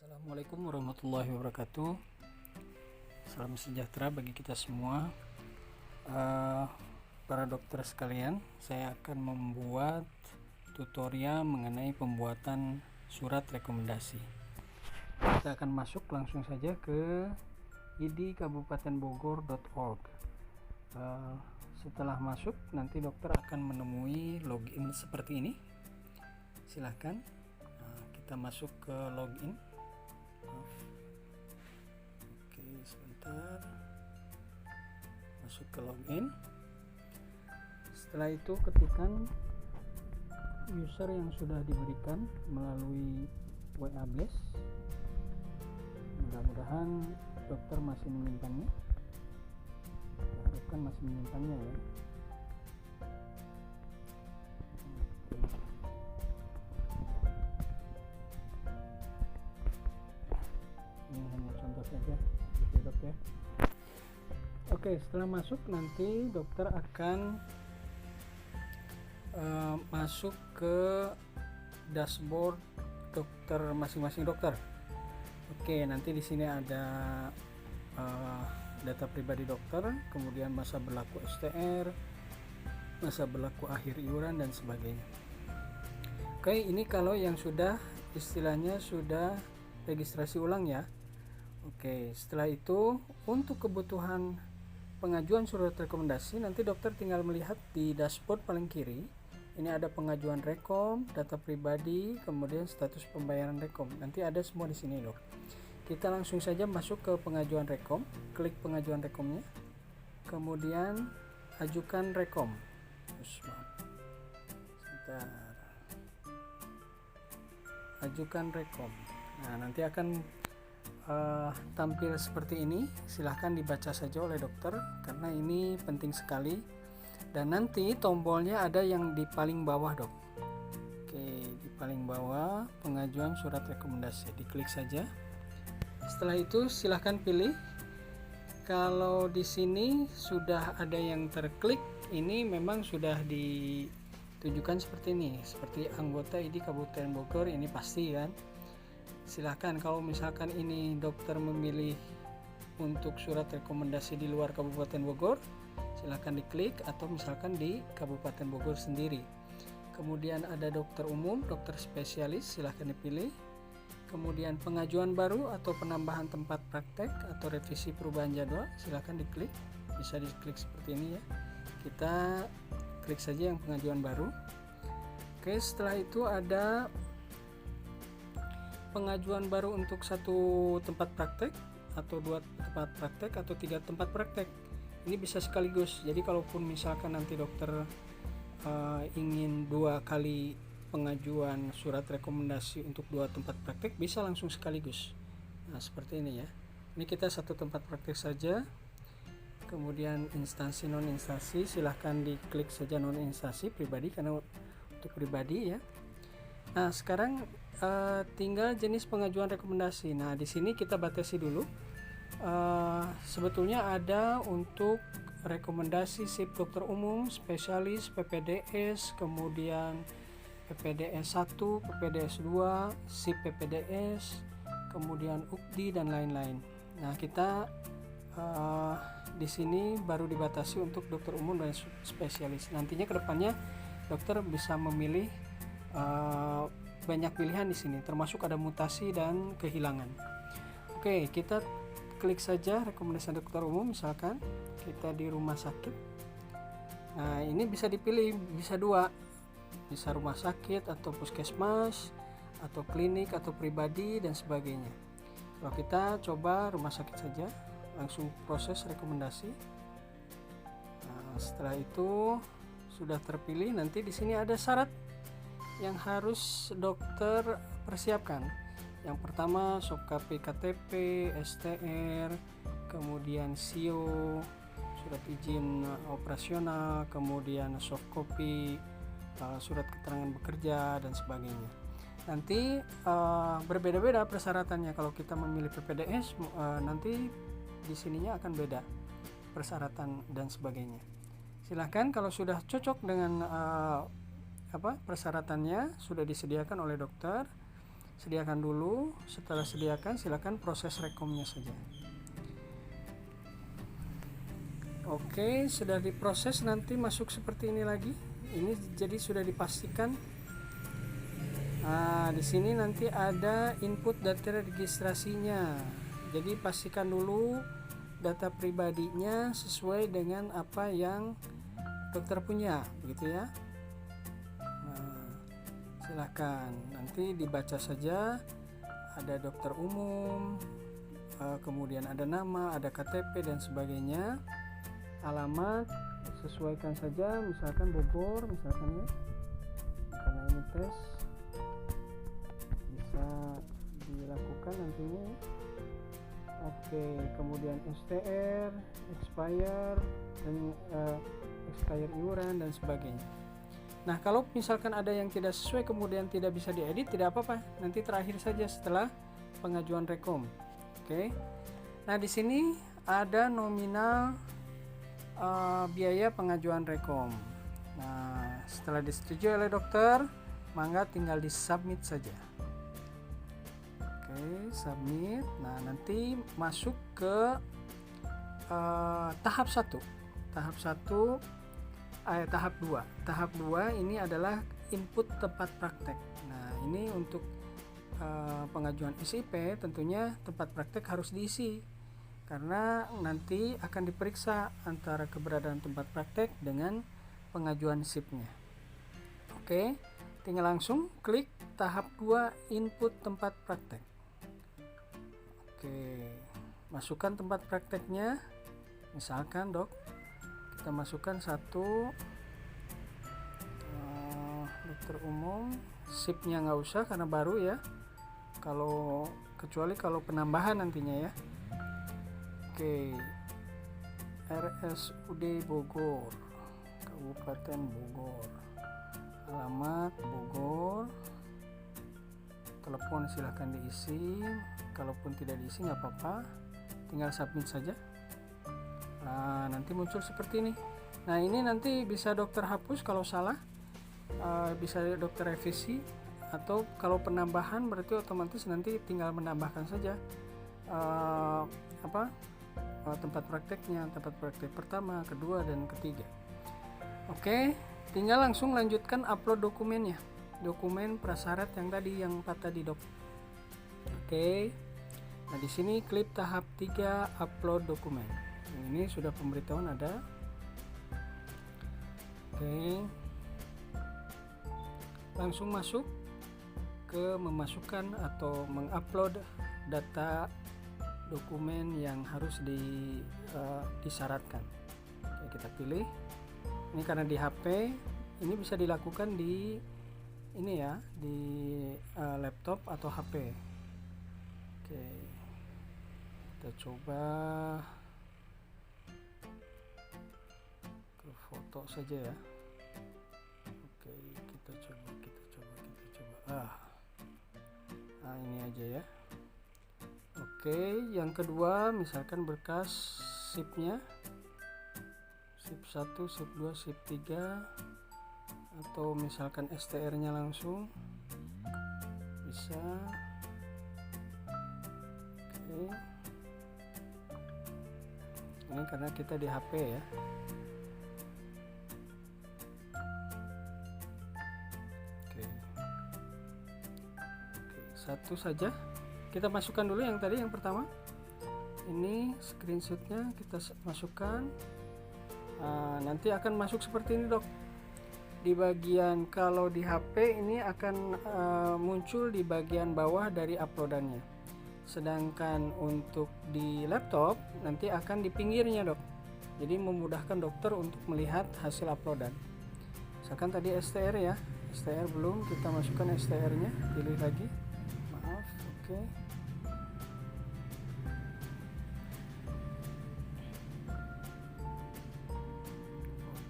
Assalamualaikum warahmatullahi wabarakatuh. Salam sejahtera bagi kita semua. Para dokter sekalian, saya akan membuat tutorial mengenai pembuatan surat rekomendasi. Kita akan masuk langsung saja ke idkabupatenbogor.org. Setelah masuk, nanti dokter akan menemui login seperti ini. Silahkan kita masuk ke login. Oke, sebentar. Masuk ke login. Setelah itu ketikkan user yang sudah diberikan melalui WA Blast. Mudah-mudahan dokter masih menyimpannya. Harapkan masih menyimpannya ya. Ini hanya contoh saja gitu dok ya. Oke, setelah masuk nanti dokter akan masuk ke dashboard dokter masing-masing dokter. Oke, nanti di sini ada data pribadi dokter, kemudian masa berlaku STR, masa berlaku akhir iuran dan sebagainya. Oke, ini kalau yang sudah istilahnya sudah registrasi ulang ya. Oke, setelah itu untuk kebutuhan pengajuan surat rekomendasi nanti dokter tinggal melihat di dashboard paling kiri. Ini ada pengajuan rekom, data pribadi, kemudian status pembayaran rekom. Nanti ada semua di sini dok. Kita langsung saja masuk ke pengajuan rekom, klik pengajuan rekomnya, kemudian ajukan rekom. Sebentar. Ajukan rekom. Nah, nanti akan tampil seperti ini. Silahkan dibaca saja oleh dokter karena ini penting sekali. Dan nanti tombolnya ada yang di paling bawah dok. Oke, di paling bawah pengajuan surat rekomendasi, diklik saja. Setelah itu silahkan pilih. Kalau di sini sudah ada yang terklik, ini memang sudah ditujukan seperti ini, seperti anggota ID Kabupaten Bogor, ini pasti kan. Silahkan kalau misalkan ini dokter memilih untuk surat rekomendasi di luar Kabupaten Bogor, silahkan diklik, atau misalkan di Kabupaten Bogor sendiri. Kemudian ada dokter umum, dokter spesialis, silahkan dipilih. Kemudian pengajuan baru atau penambahan tempat praktek atau revisi perubahan jadwal, silahkan diklik. Bisa diklik seperti ini ya. Kita klik saja yang pengajuan baru. Oke, setelah itu ada pengajuan baru untuk satu tempat praktek atau dua tempat praktek atau tiga tempat praktek. Ini bisa sekaligus. Jadi kalaupun misalkan nanti dokter ingin dua kali pengajuan surat rekomendasi untuk dua tempat praktek, bisa langsung sekaligus. Nah, seperti ini ya. Ini kita satu tempat praktek saja. Kemudian instansi non instansi, silahkan diklik saja non instansi pribadi karena untuk pribadi ya. Nah, sekarang tinggal jenis pengajuan rekomendasi. Nah, di sini kita batasi dulu. Sebetulnya ada untuk rekomendasi SIP dokter umum, spesialis, PPDS, kemudian PPDS 1, PPDS 2, SIP PPDS, kemudian UKDI dan lain-lain. Nah, kita di sini baru dibatasi untuk dokter umum dan spesialis. Nantinya kedepannya dokter bisa memilih banyak pilihan di sini, termasuk ada mutasi dan kehilangan. Oke, kita klik saja rekomendasi dokter umum, misalkan kita di rumah sakit. Nah, ini bisa dipilih, bisa dua, bisa rumah sakit atau puskesmas atau klinik atau pribadi dan sebagainya. Kalau kita coba rumah sakit saja, langsung proses rekomendasi. Nah, setelah itu sudah terpilih, nanti di sini ada syarat yang harus dokter persiapkan. Yang pertama softcopy KTP, STR, kemudian SIO, surat izin operasional, kemudian softcopy surat keterangan bekerja dan sebagainya. Nanti berbeda-beda persyaratannya. Kalau kita memilih PPDS, nanti di sininya akan beda persyaratan dan sebagainya. Silahkan kalau sudah cocok dengan persyaratannya sudah disediakan oleh dokter, sediakan dulu. Setelah sediakan, silakan proses rekomnya saja. Oke, sudah diproses, nanti masuk seperti ini lagi. Ini jadi sudah dipastikan. Nah, di sini nanti ada input data registrasinya. Jadi pastikan dulu data pribadinya sesuai dengan apa yang dokter punya, begitu ya. Nah, silakan nanti dibaca saja. Ada dokter umum, kemudian ada nama, ada KTP dan sebagainya. Alamat sesuaikan saja, misalkan Bogor misalkan ya, karena ini tes bisa dilakukan nantinya. Oke, kemudian STR, expire dan expired iuran dan sebagainya. Nah, kalau misalkan ada yang tidak sesuai kemudian tidak bisa diedit, tidak apa-apa, nanti terakhir saja setelah pengajuan rekom. Oke. Nah, di sini ada nominal biaya pengajuan rekom. Nah, setelah disetujui oleh dokter, mangga tinggal di submit saja. Oke, submit. Nah, nanti masuk ke tahap 1. Tahap 2. Tahap 2 ini adalah input tempat praktek. Nah, ini untuk pengajuan SIP tentunya tempat praktek harus diisi, karena nanti akan diperiksa antara keberadaan tempat praktek dengan pengajuan SIP-nya. Oke, tinggal langsung klik tahap 2 input tempat praktek. Oke, masukkan tempat prakteknya. Misalkan dok, kita masukkan 1 dokter umum, SIP-nya nggak usah karena baru ya, kecuali kalau penambahan nantinya ya. Oke, RSUD Bogor, Kabupaten Bogor, alamat Bogor, telepon silahkan diisi, kalaupun tidak diisi nggak apa-apa, tinggal submit saja. Nah, nanti muncul seperti ini. Nah, ini nanti bisa dokter hapus kalau salah, bisa dokter revisi, atau kalau penambahan berarti otomatis nanti tinggal menambahkan saja tempat prakteknya, tempat praktek pertama, kedua, dan ketiga. Oke, tinggal langsung lanjutkan upload dokumennya, dokumen prasyarat yang 4 tadi dok. Oke, nah di sini klik tahap 3 upload dokumen. Ini sudah pemberitahuan ada. Oke, langsung masuk ke memasukkan atau mengupload data dokumen yang harus disyaratkan. Oke, kita pilih. Ini karena di HP, ini bisa dilakukan di ini ya, di laptop atau HP. Oke, kita coba ke foto saja ya. Oke, kita coba. Nah, ini aja ya. Oke, yang kedua misalkan berkas SIP-nya, SIP 1, SIP 2, SIP 3, atau misalkan STR-nya langsung bisa. Oke, ini karena kita di HP ya. Oke, satu saja kita masukkan dulu yang tadi, yang pertama ini screenshotnya kita masukkan. Nah, nanti akan masuk seperti ini dok. Di bagian, kalau di HP ini akan muncul di bagian bawah dari uploadannya, sedangkan untuk di laptop nanti akan di pinggirnya dok. Jadi memudahkan dokter untuk melihat hasil uploadan. Misalkan tadi STR ya, STR belum, kita masukkan STR-nya, pilih lagi, maaf. Oke,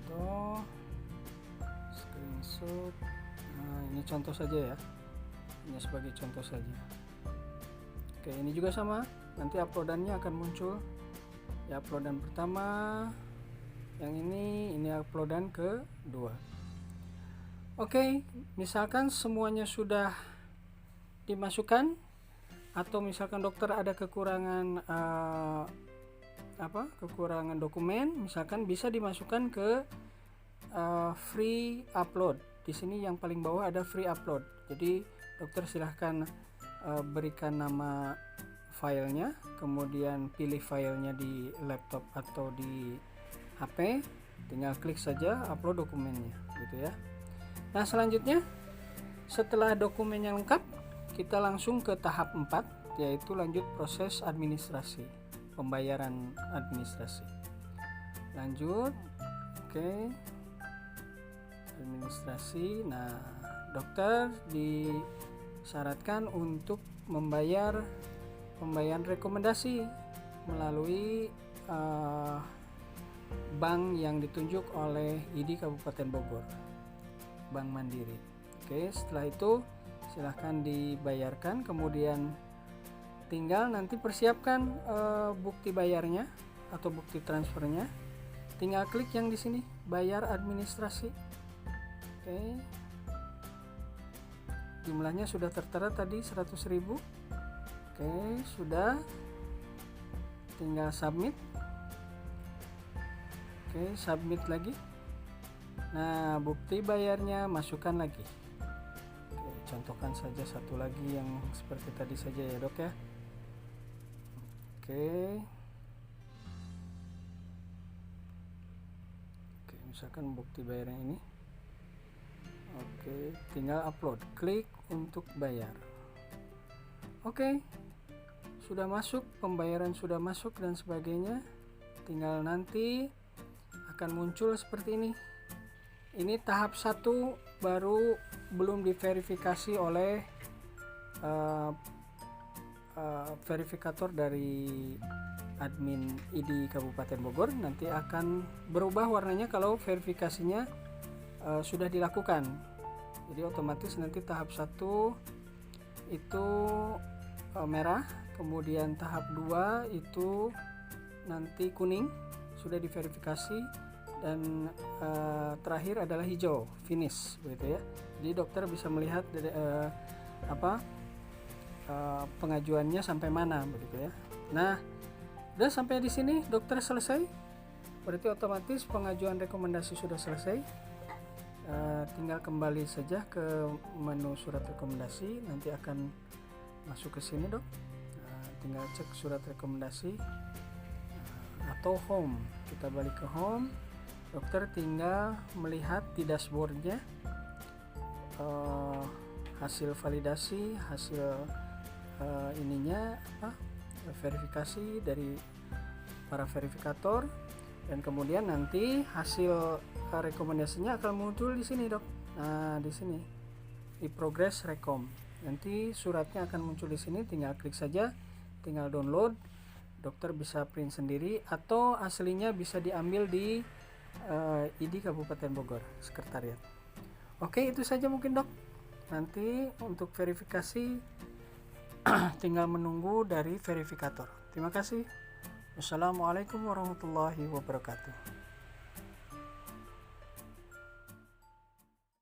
foto, screenshot. Nah, ini contoh saja ya, ini sebagai contoh saja. Oke, ini juga sama, nanti uploadannya akan muncul ya, uploadan pertama, yang ini uploadan kedua. Oke, misalkan semuanya sudah dimasukkan, atau misalkan dokter ada kekurangan kekurangan dokumen, misalkan bisa dimasukkan ke free upload. Di sini yang paling bawah ada free upload. Jadi dokter silahkan berikan nama filenya, kemudian pilih filenya di laptop atau di HP, tinggal klik saja upload dokumennya gitu ya. Nah, selanjutnya setelah dokumennya lengkap, kita langsung ke tahap 4, yaitu lanjut proses administrasi, pembayaran administrasi. Lanjut, oke. Administrasi. Nah, dokter disyaratkan untuk membayar pembayaran rekomendasi melalui bank yang ditunjuk oleh ID Kabupaten Bogor, Bank Mandiri. Oke, setelah itu silahkan dibayarkan, kemudian tinggal nanti persiapkan bukti bayarnya atau bukti transfernya. Tinggal klik yang di sini, bayar administrasi. Oke. Jumlahnya sudah tertera tadi 100.000. Oke, sudah. Tinggal submit. Oke, submit lagi. Nah, bukti bayarnya masukkan lagi. Oke, contohkan saja satu lagi yang seperti tadi saja ya, Dok ya. Oke. Oke, misalkan bukti bayarnya ini. Oke, tinggal upload, klik untuk bayar. Oke, sudah masuk, pembayaran sudah masuk dan sebagainya. Tinggal nanti akan muncul seperti ini. Ini tahap 1 baru belum diverifikasi oleh verifikator dari admin ID Kabupaten Bogor. Nanti akan berubah warnanya kalau verifikasinya sudah dilakukan. Jadi otomatis nanti tahap 1 itu merah, kemudian tahap 2 itu nanti kuning, sudah diverifikasi, dan terakhir adalah hijau, finish begitu ya. Jadi dokter bisa melihat pengajuannya sampai mana begitu ya. Nah, udah sampai di sini dokter selesai. Berarti otomatis pengajuan rekomendasi sudah selesai. Tinggal kembali saja ke menu surat rekomendasi, nanti akan masuk ke sini, Dok. Tinggal cek surat rekomendasi atau home. Kita balik ke home. Dokter tinggal melihat di dashboardnya hasil validasi, hasil verifikasi dari para verifikator, dan kemudian nanti hasil rekomendasinya akan muncul di sini, Dok. Nah, di sini di progress rekom. Nanti suratnya akan muncul di sini, tinggal klik saja, tinggal download. Dokter bisa print sendiri atau aslinya bisa diambil di ID Kabupaten Bogor, sekretariat. Oke, itu saja mungkin, Dok. Nanti untuk verifikasi tinggal menunggu dari verifikator. Terima kasih. Wassalamualaikum warahmatullahi wabarakatuh.